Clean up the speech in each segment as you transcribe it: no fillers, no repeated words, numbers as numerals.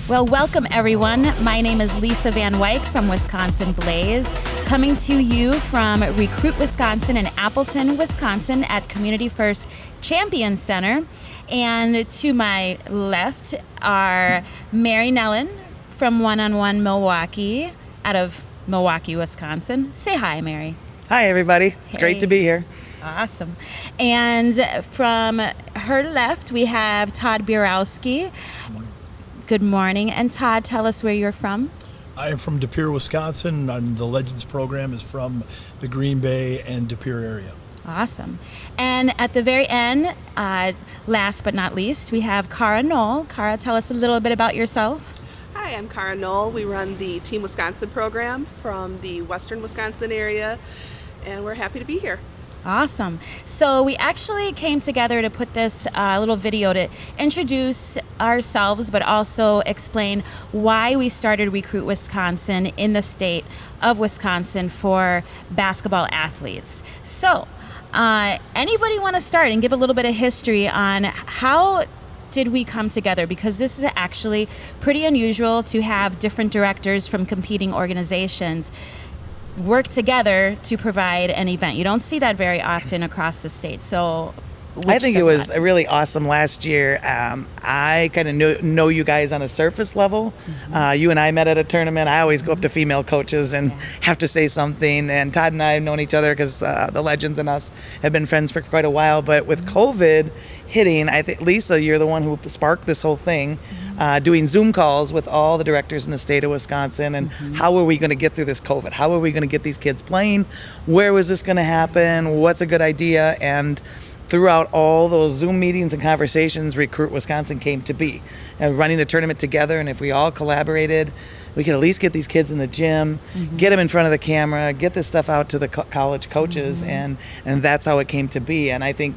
Well, welcome everyone. My name is Lisa Van Wyk from Wisconsin Blaze, coming to you from Recruit Wisconsin in Appleton, Wisconsin at Community First Champion Center. And to my left are Mary Nellen from One on One Milwaukee out of Milwaukee, Wisconsin. Say hi, Mary. Hi, everybody. It's great to be here. Awesome. And from her left, we have Todd Borowski. Good morning. And Todd, tell us where you're from. I am from De Pere, Wisconsin, and the Legends program is from the Green Bay and De Pere area. Awesome. And at the very end, last but not least, we have Cara Knoll. Cara, tell us a little bit about yourself. Hi, I'm Cara Knoll. We run the Team Wisconsin program from the Western Wisconsin area, and we're happy to be here. Awesome. So we actually came together to put this little video to introduce ourselves, but also explain why we started Recruit Wisconsin in the state of Wisconsin for basketball athletes. So anybody want to start and give a little bit of history on how did we come together? Because this is actually pretty unusual to have different directors from competing organizations work together to provide an event. You don't see that very often across the state. So I think it was really awesome last year. I kind of know you guys on a surface level. Mm-hmm. You and I met at a tournament. I always go up to female coaches and have to say something. And Todd and I have known each other because the Legends and us have been friends for quite a while. But with COVID hitting, I think, Lisa, you're the one who sparked this whole thing. Doing Zoom calls with all the directors in the state of Wisconsin, and how are we going to get through this COVID? How are we going to get these kids playing? Where was this going to happen? What's a good idea? And throughout all those Zoom meetings and conversations, Recruit Wisconsin came to be. And running the tournament together, and if we all collaborated, we could at least get these kids in the gym, get them in front of the camera, get this stuff out to the college coaches, and that's how it came to be. And I think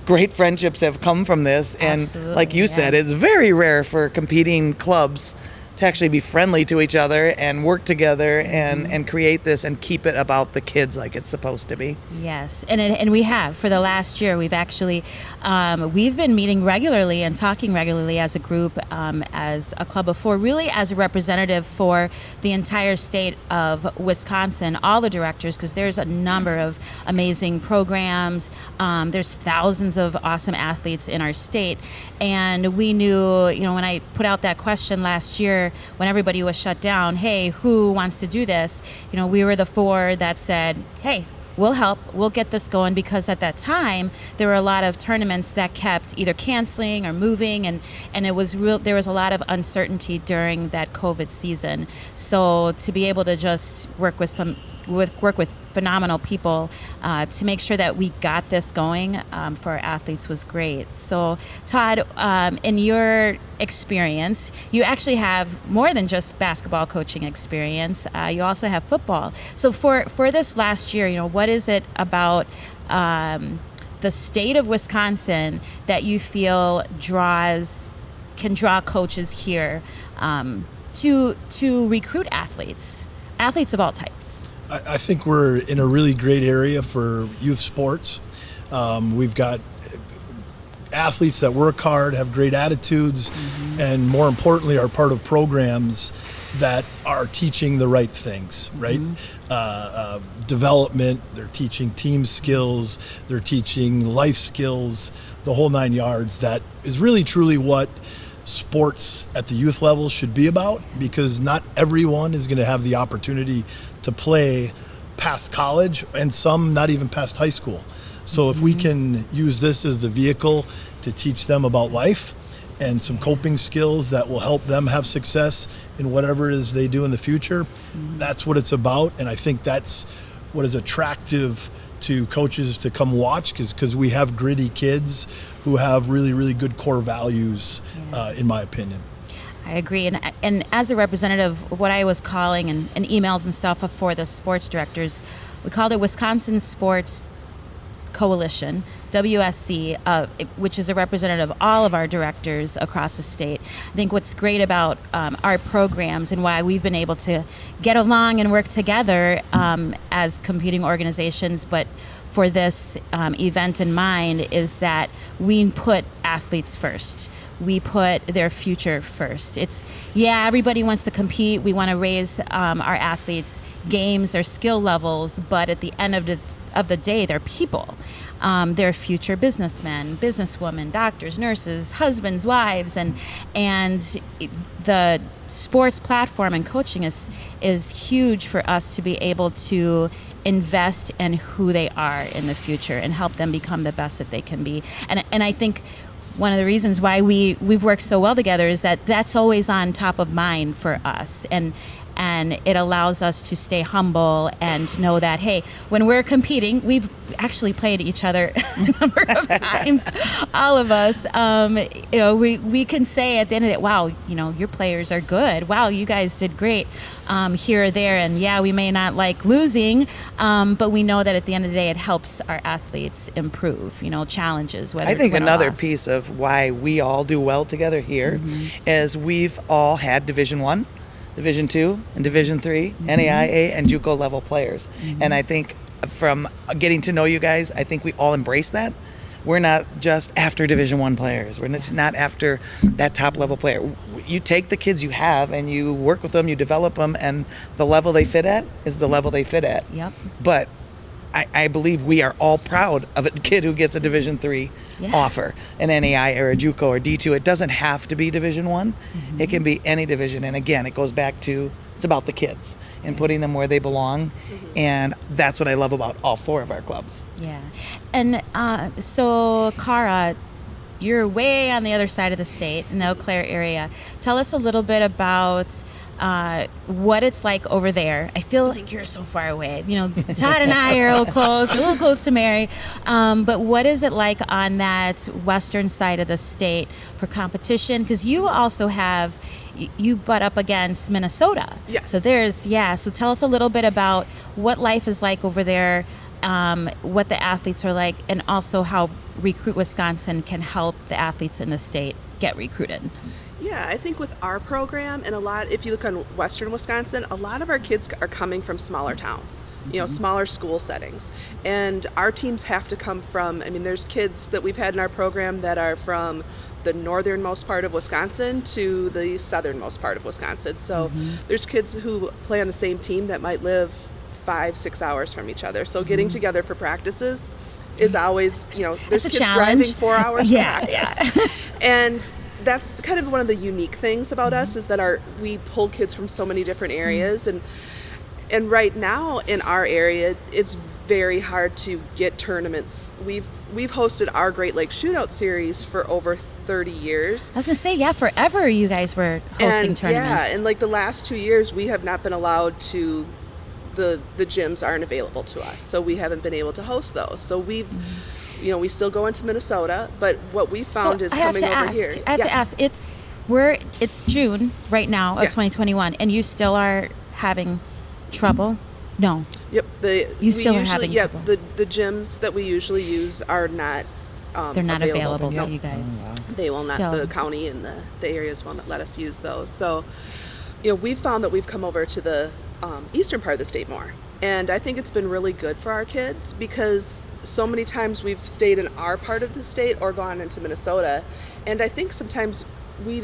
great friendships have come from this, and absolutely, like you said, it's very rare for competing clubs to actually be friendly to each other and work together and create this and keep it about the kids like it's supposed to be. Yes, and we have for the last year. We've actually we've been meeting regularly and talking regularly as a group, as a club of four, really as a representative for the entire state of Wisconsin, all the directors, because there's a number of amazing programs. There's thousands of awesome athletes in our state, and we knew, when I put out that question last year, when everybody was shut down, hey, who wants to do this? We were the four that said, hey, we'll help, we'll get this going, because at that time there were a lot of tournaments that kept either canceling or moving, and it was there was a lot of uncertainty during that COVID season. So to be able to just work with phenomenal people to make sure that we got this going for our athletes was great. So Todd, in your experience, you actually have more than just basketball coaching experience. You also have football. So for this last year, what is it about the state of Wisconsin that you feel can draw coaches here to recruit athletes of all types? I think we're in a really great area for youth sports. We've got athletes that work hard, have great attitudes, and more importantly are part of programs that are teaching the right things, right? Development, they're teaching team skills, they're teaching life skills, the whole 9 yards. That is really truly what sports at the youth level should be about, because not everyone is going to have the opportunity to play past college, and some not even past high school. So if we can use this as the vehicle to teach them about life and some coping skills that will help them have success in whatever it is they do in the future, that's what it's about. And I think that's what is attractive to coaches to come watch, because we have gritty kids who have really, really good core values, in my opinion. I agree. And as a representative of what I was calling and emails and stuff for the sports directors, we called it Wisconsin Sports Coalition, WSC, which is a representative of all of our directors across the state. I think what's great about our programs and why we've been able to get along and work together as competing organizations, but for this event in mind, is that we put athletes first. we put their future first. It's, yeah, everybody wants to compete. We want to raise our athletes' games, their skill levels, but at the end of the day, they're people. They're future businessmen, businesswomen, doctors, nurses, husbands, wives, and the sports platform and coaching is huge for us to be able to invest in who they are in the future and help them become the best that they can be. And I think one of the reasons why we've worked so well together is that that's always on top of mind for us. And it allows us to stay humble and know that, hey, when we're competing, we've actually played each other a number of times, all of us. We can say at the end of it, wow, your players are good. Wow, you guys did great here or there. And yeah, we may not like losing, but we know that at the end of the day, it helps our athletes improve, challenges. Whether I think win or another loss. piece of why we all do well together here is we've all had Division I, Division II, and Division III, NAIA, and JUCO level players. And I think from getting to know you guys, I think we all embrace that. We're not just after Division I players. We're just not after that top level player. You take the kids you have and you work with them, you develop them, and the level they fit at is the level they fit at. Yep. But I believe we are all proud of a kid who gets a Division III offer, an NAI or a JUCO or D2. It doesn't have to be Division I. It can be any division. And again, it goes back to, it's about the kids and putting them where they belong. And that's what I love about all four of our clubs. Yeah. And so, Cara, you're way on the other side of the state in the Eau Claire area. Tell us a little bit about what it's like over there. I feel like you're so far away. Todd and I are a little close to Mary. But what is it like on that western side of the state for competition? Because you also you butt up against Minnesota. Yes. So so tell us a little bit about what life is like over there, what the athletes are like, and also how Recruit Wisconsin can help the athletes in the state get recruited. Yeah, I think with our program and if you look on Western Wisconsin, a lot of our kids are coming from smaller towns, smaller school settings. And our teams have to come from, there's kids that we've had in our program that are from the northernmost part of Wisconsin to the southernmost part of Wisconsin. So there's kids who play on the same team that might live 5-6 hours from each other. So getting together for practices is always, there's kids driving 4 hours for practice. And that's kind of one of the unique things about us is that we pull kids from so many different areas. And right now in our area, it's very hard to get tournaments. We've hosted our Great Lakes Shootout Series for over 30 years. I was going to say, forever you guys were hosting tournaments. Yeah, and the last 2 years, we have not been allowed to, the gyms aren't available to us. So we haven't been able to host those. So we still go into Minnesota, but what we found is coming over here. I have to ask, it's June right now of 2021, and you still are having trouble? No. Yep. You still are having trouble. The gyms that we usually use are not they're not available to you guys. Oh, wow. They will not, Still. the county and the areas will not let us use those. So, we've found that we've come over to the eastern part of the state more. And I think it's been really good for our kids because so many times we've stayed in our part of the state or gone into Minnesota. And I think sometimes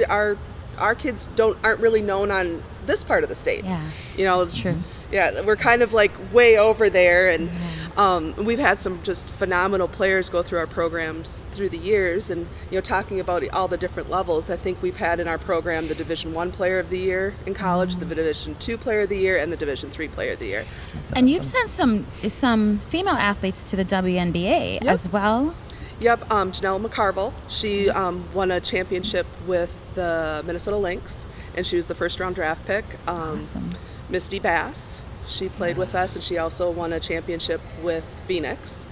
our kids aren't really known on this part of the state. Yeah, it's true. Yeah, we're kind of way over there, and we've had some just phenomenal players go through our programs through the years. And talking about all the different levels, I think we've had in our program the Division I Player of the Year in college, the Division II Player of the Year, and the Division III Player of the Year. That's And awesome. you've sent some female athletes to the WNBA as well. Yep, Janelle McCarville. She won a championship with the Minnesota Lynx, and she was the first round draft pick. Awesome. Misty Bass, she played with us, and she also won a championship with Phoenix.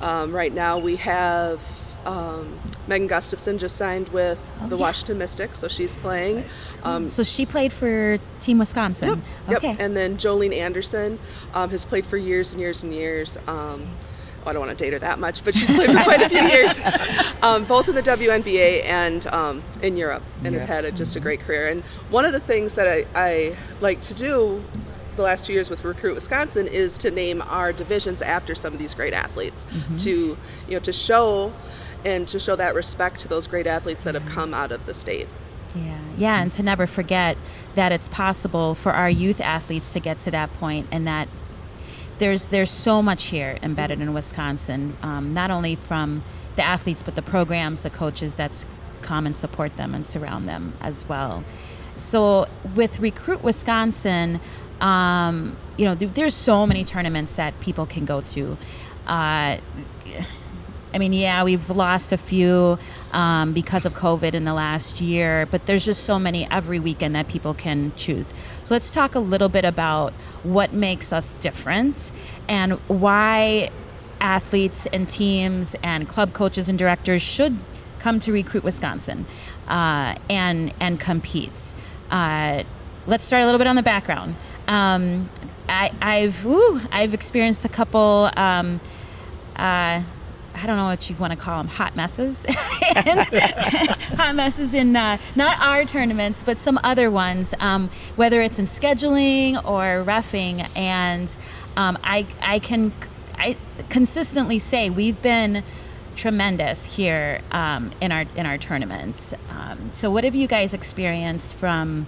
Right now we have Megan Gustafson just signed with the Washington Mystics, so she's playing. So she played for Team Wisconsin. Yep. Okay. And then Jolene Anderson has played for years and years and years. I don't want to date her that much, but she's played for quite a few years, both in the WNBA and in Europe, and has had just a great career. And one of the things that I like to do the last 2 years with Recruit Wisconsin is to name our divisions after some of these great athletes, to show and to show that respect to those great athletes that have come out of the state. Yeah, and to never forget that it's possible for our youth athletes to get to that point, and that there's so much here embedded in Wisconsin, not only from the athletes, but the programs, the coaches that's come and support them and surround them as well. So with Recruit Wisconsin, there's so many tournaments that people can go to. We've lost a few because of COVID in the last year, but there's just so many every weekend that people can choose. So let's talk a little bit about what makes us different and why athletes and teams and club coaches and directors should come to Recruit Wisconsin and compete. Let's start a little bit on the background. I've experienced a couple. I don't know what you want to call them, hot messes. Hot messes in not our tournaments, but some other ones, whether it's in scheduling or reffing. And I consistently say we've been tremendous here in our tournaments. So what have you guys experienced from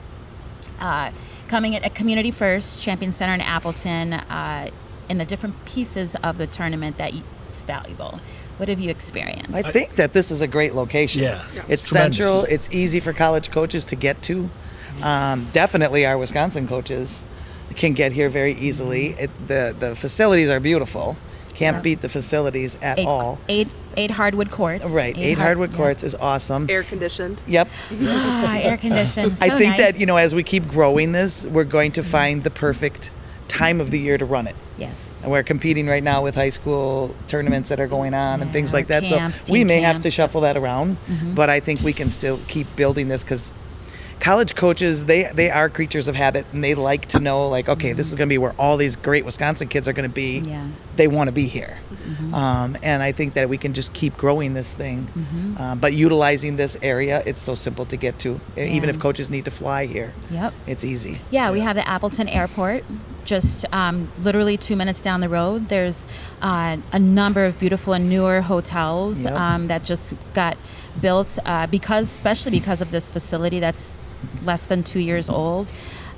coming at Community First, Champion Center in Appleton, in the different pieces of the tournament that it's valuable? What have you experienced? I think that this is a great location. Yeah. It's Tremendous. central. It's easy for college coaches to get to. Definitely our Wisconsin coaches can get here very easily. The facilities are beautiful. Can't beat the facilities at all. Eight hardwood courts. Right. Eight hardwood courts is awesome. Air conditioned. Yep. Air conditioned. So I think nice. that, as we keep growing this, we're going to find the perfect time of the year to run it. Yes. And we're competing right now with high school tournaments that are going on and things like that. Camps, So we team may have camps. to shuffle that around, but I think we can still keep building this because college coaches, they are creatures of habit, and they like to know, like, okay, this is going to be where all these great Wisconsin kids are going to be. Yeah. They want to be here. And I think that we can just keep growing this thing. But utilizing this area, it's so simple to get to. Even if coaches need to fly here, Yep. it's easy. Yeah, we have the Appleton Airport, just literally 2 minutes down the road. There's a number of beautiful and newer hotels Yep. that just got built especially because of this facility that's less than 2 years old.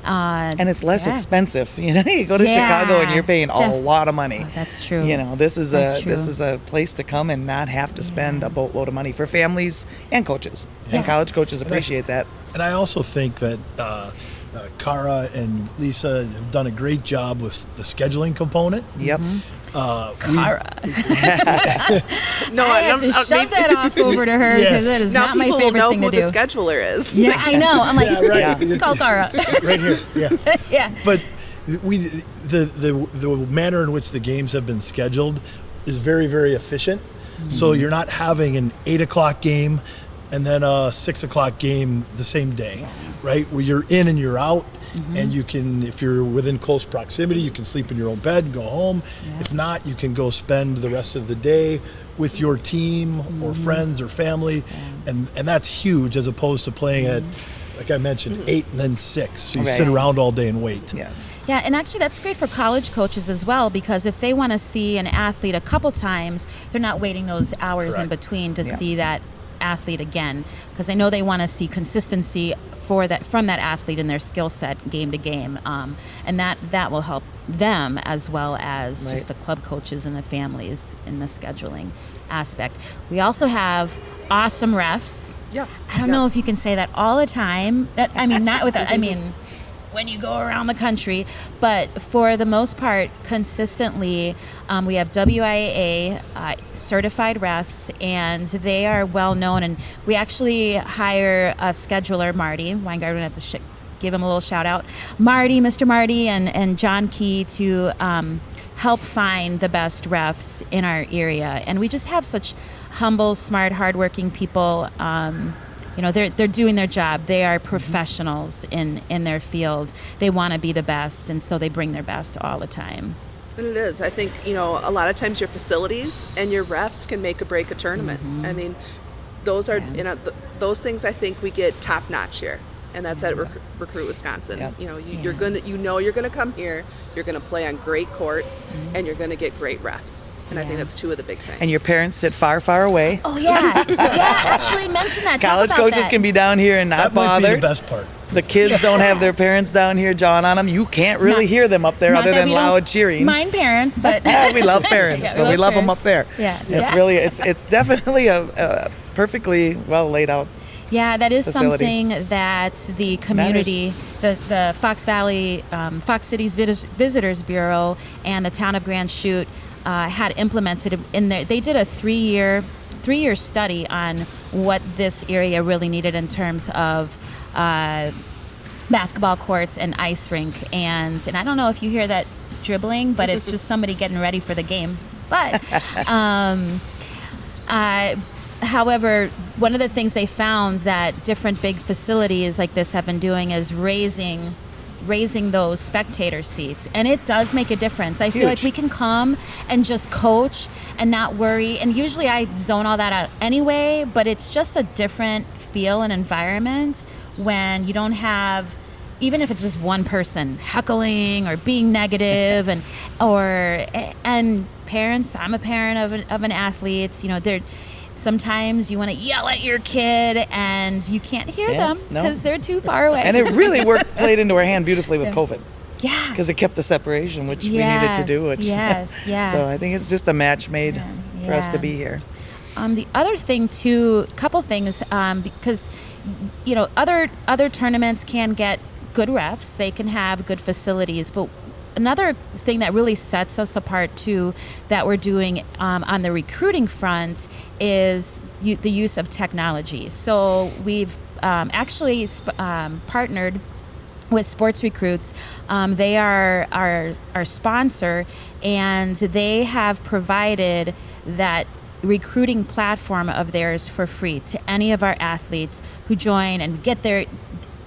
And it's less Yeah. expensive. You go to Yeah. Chicago and you're paying a Def- lot of money. Oh, that's true. This is That's true. this is a place to come and not have to spend a boatload of money for families and coaches. Yeah. And college coaches appreciate that. And I also think that Cara and Lisa have done a great job with the scheduling component. Yep. No, I have to shove that off over to her Yeah. because that is now not my people will favorite know thing who to the do. scheduler is. Yeah, I know. I'm like, Yeah, right. call Cara. Right here. Yeah. Yeah. But the manner in which the games have been scheduled is very, very efficient. So you're not having an 8 o'clock game and then a 6 o'clock game the same day, right? Where you're in and you're out, and you can, if you're within close proximity, you can sleep in your own bed and go home. If not, you can go spend the rest of the day with your team or friends or family, and that's huge as opposed to playing at, like I mentioned, 8 and then 6. So you sit Right. around all day and wait. Yes. Yeah, and actually that's great for college coaches as well, because if they want to see an athlete a couple times, they're not waiting those hours in Correct. between to Yeah. see that athlete again, because I know they want to see consistency from that athlete in their skill set game to game, and that will help them as well as Right. just the club coaches and the families in the scheduling aspect. We also have awesome refs. Yeah. I don't know if you can say that all the time. When you go around the country, but for the most part, consistently, we have WIAA certified refs, and they are well known. And we actually hire a scheduler, Marty Weingart. We have to give him a little shout out, Mr. Marty, and John Key to help find the best refs in our area. And we just have such humble, smart, hardworking people. They're doing their job. They are professionals in their field. They want to be the best, and so they bring their best all the time. And it is. I think, a lot of times your facilities and your refs can make or break a tournament. I mean, those are, those things I think we get top notch here. And that's at Recruit Wisconsin. Yep. You're gonna come here. You're gonna play on great courts, and you're gonna get great refs. And I think that's two of the big things. And your parents sit far, far away. Oh yeah, yeah. Actually, mention that. Talk College about coaches that. can be down here and not That might be bothered. the best part. The kids don't have their parents down here jawing on them. You can't really Not- hear them up there Not other that than we don't loud cheering. Mind parents, but We love parents, Yeah, but we love them parents. up there. Yeah. It's Yeah. really, it's definitely a perfectly well laid out. Yeah, that is facility. something that the community, the Fox Valley, Fox Cities Visitors Bureau, and the town of Grand Chute had implemented in there. They did a three-year study on what this area really needed in terms of basketball courts and ice rink, and I don't know if you hear that dribbling, but it's just somebody getting ready for the games. But however, one of the things they found that different big facilities like this have been doing is raising those spectator seats, and it does make a difference. I feel like Huge. we can come and just coach and not worry, and usually I zone all that out anyway, but it's just a different feel and environment when you don't have, even if it's just one person heckling or being negative, and parents. I'm a parent of an athlete. You know, sometimes you want to yell at your kid and you can't hear Yeah, them no. because they're too far away. And it really played into our hand beautifully with COVID, yeah. because it kept the separation, which we needed to do. Which, Yes, yeah. So I think it's just a match made for us to Yeah. be here. The other thing too, couple things, because you know other tournaments can get good refs, they can have good facilities, but another thing that really sets us apart too that we're doing on the recruiting front is the use of technology. So we've actually partnered with Sports Recruits. They are our sponsor, and they have provided that recruiting platform of theirs for free to any of our athletes who join and get their,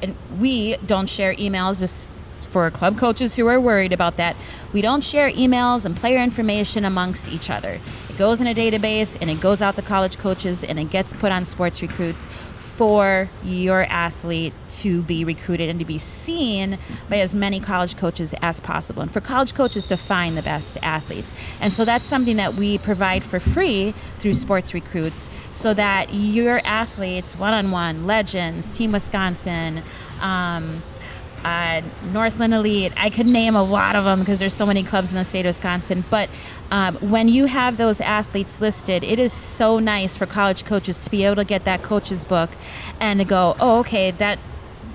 and we don't share emails, just for club coaches who are worried about that. We don't share emails and player information amongst each other. It goes in a database and it goes out to college coaches and it gets put on Sports Recruits for your athlete to be recruited and to be seen by as many college coaches as possible, and for college coaches to find the best athletes. And so that's something that we provide for free through Sports Recruits, so that your athletes, one-on-one, Legends, Team Wisconsin, Northland Elite, I could name a lot of them because there's so many clubs in the state of Wisconsin, but when you have those athletes listed, it is so nice for college coaches to be able to get that coach's book and to go, oh, okay, that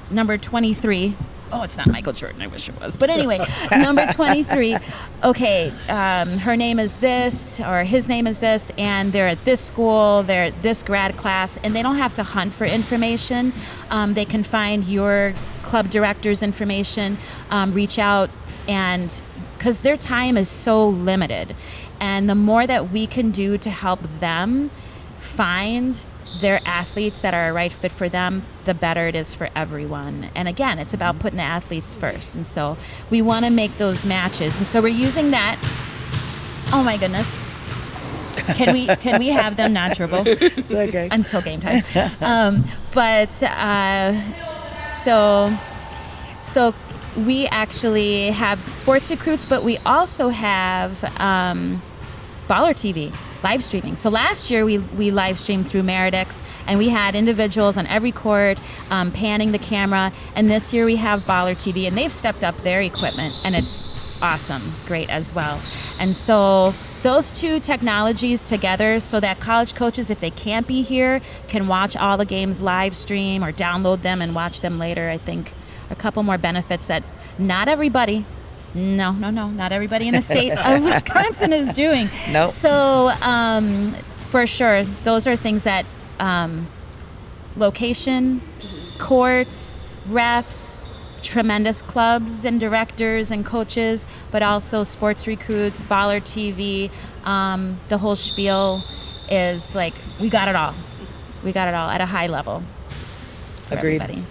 number 23, oh, it's not Michael Jordan, I wish it was, but anyway, number 23, okay, her name is this, or his name is this, and they're at this school, they're at this grad class, and they don't have to hunt for information. They can find your club director's information, reach out, and because their time is so limited, and the more that we can do to help them find their athletes that are a right fit for them, the better it is for everyone. And again, it's about putting the athletes first, and so we want to make those matches, and so we're using that. Oh my goodness, can we have them not dribble? It's okay. Until game time. So we actually have Sports Recruits, but we also have Baller TV live streaming. So last year we live streamed through Meridix, and we had individuals on every court panning the camera. And this year we have Baller TV, and they've stepped up their equipment, and it's awesome, great as well. And so those two technologies together, so that college coaches, if they can't be here, can watch all the games live stream or download them and watch them later, I think are a couple more benefits that not everybody, not everybody in the state of Wisconsin is doing. Nope. So for sure, those are things that location, courts, refs, tremendous clubs and directors and coaches, but also Sports Recruits, Baller TV, the whole spiel is like, we got it all. We got it all at a high level for Agreed. everybody.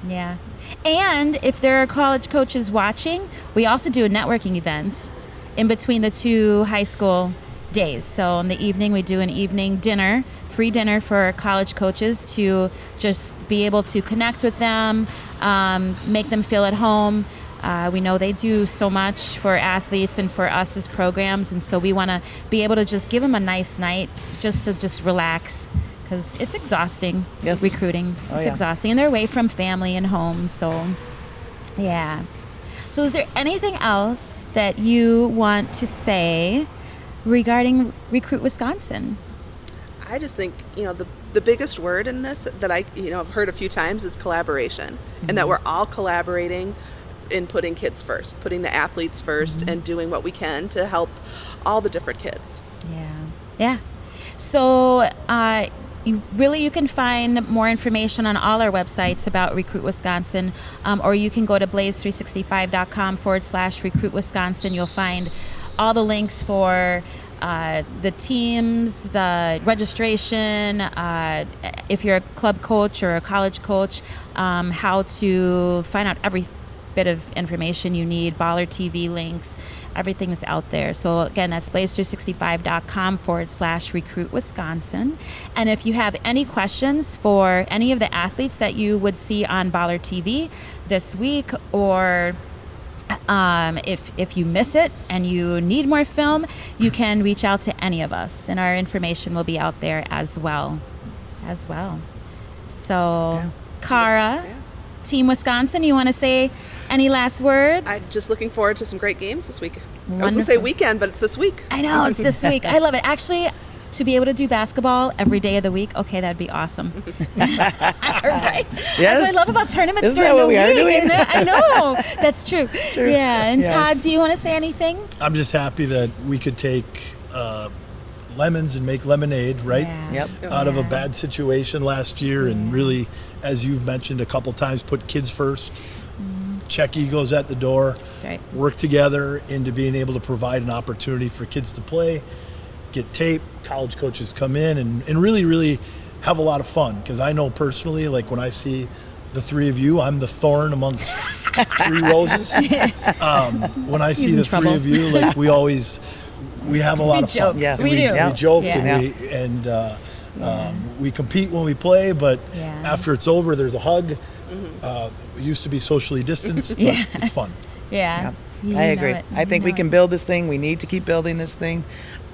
Yeah. And if there are college coaches watching, we also do a networking event in between the two high school days. So in the evening, we do an evening dinner, free dinner for college coaches to just be able to connect with them, make them feel at home. We know they do so much for athletes and for us as programs, and so we want to be able to just give them a nice night just to just relax, because it's exhausting. Yes. Recruiting. Oh, It's yeah. exhausting, and they're away from family and home. So, yeah. So, is there anything else that you want to say regarding Recruit Wisconsin? I just think, the biggest word in this that I, have heard a few times is collaboration, and that we're all collaborating in putting kids first, putting the athletes 1st, and doing what we can to help all the different kids. Yeah. So, you can find more information on all our websites about Recruit Wisconsin, or you can go to blaze365.com/Recruit Wisconsin. You'll find all the links for the teams, the registration, if you're a club coach or a college coach, how to find out every bit of information you need, Baller TV links, everything's out there. So again, that's blaze365.com/Recruit Wisconsin. And if you have any questions for any of the athletes that you would see on Baller TV this week, or if you miss it and you need more film, you can reach out to any of us, and our information will be out there as well. So, Cara, Team Wisconsin, you want to say any last words? I'm just looking forward to some great games this week. I was going to Wonderful. say weekend, but it's this week. I know, it's this week. I love it. Actually, to be able to do basketball every day of the week, okay, that'd be awesome. Right? That's what I love about tournaments Isn't during that what the we are week. doing? Isn't it? I know. That's true. Yeah. And Yes. Todd, do you want to say anything? I'm just happy that we could take lemons and make lemonade, right? Yeah. Yep. Out of a Yeah. bad situation last year, and really, as you've mentioned a couple times, put kids first. Check egos at the door. That's right. Work together into being able to provide an opportunity for kids to play, get tape, college coaches come in and really, really have a lot of fun. Because I know personally, like when I see the three of you, I'm the thorn amongst three roses. When I see He's in the trouble. three of you, like we have a lot We of joke. fun. Yes. And We do. Yeah. We joke Yeah. and we compete when we play, but Yeah. after it's over, there's a hug. We used to be socially distanced, but Yeah. it's fun. Yeah. You I know agree. it. I You think we know can it. build this thing. We need to keep building this thing.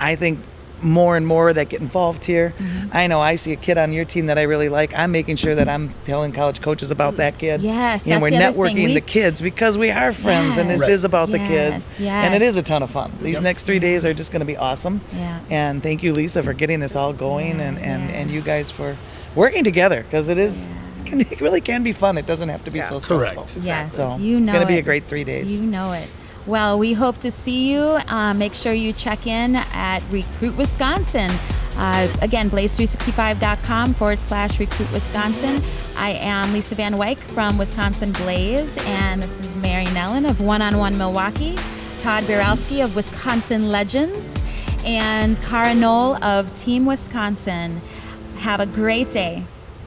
I think more and more that get involved here. I know I see a kid on your team that I really like. I'm making sure that I'm telling college coaches about that kid. Yes, and that's we're the other thing. networking the kids because we are friends, and this Yes. is about the Yes, kids. And it yes. is a ton of fun. These next 3 days are just going to be awesome. Yeah. And thank you, Lisa, for getting this all going, Yeah, and you guys for working together, because it really can be fun. It doesn't have to be so stressful. Correct. Yes, So you know it's going to be it. a great 3 days. You know it. Well, we hope to see you. Make sure you check in at Recruit Wisconsin. Again, blaze365.com/Recruit Wisconsin. I am Lisa Van Wyk from Wisconsin Blaze, and this is Mary Nellen of One on One Milwaukee, Todd Borowski of Wisconsin Legends, and Cara Knoll of Team Wisconsin. Have a great day.